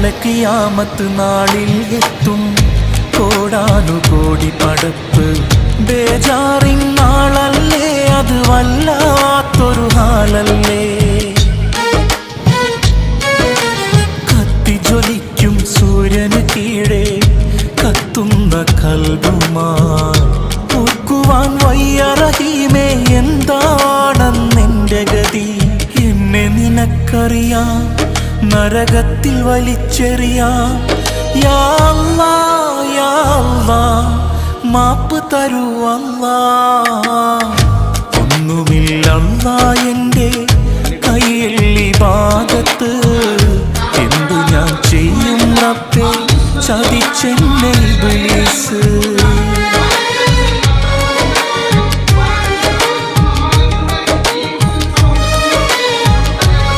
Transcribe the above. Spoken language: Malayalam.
നാളെ ഖിയാമത്ത് നാളിൽ എത്തും കോടാനുകോടി പടപ്പ്. ബേജാറിൻ നാളല്ലേ അത്, വല്ലാത്തൊരു ഹാലല്ലേ. കത്തിജ്വലിക്കും സൂര്യന് കീഴെ കത്തുന്ന കൽബുമാ. ഓർക്കുവാൻ വയ്യ റഹീമേ, എന്താണെന്നെൻ്റെ ഗതി. എന്നെ നിനക്കറിയാം, നരകത്തിൽ വലിച്ചെറിയാം. യാ അല്ലാഹ് യാ അല്ലാഹ്, മാപ്പ് തരൂ അല്ലാഹ്. ഒന്നുമില്ലല്ലാ എൻ്റെ കയ്യിൽ ഇബാദത്ത്. എന്തു ഞാൻ ചെയ്യും റബ്ബേ, ചതിച്ചെന്നെ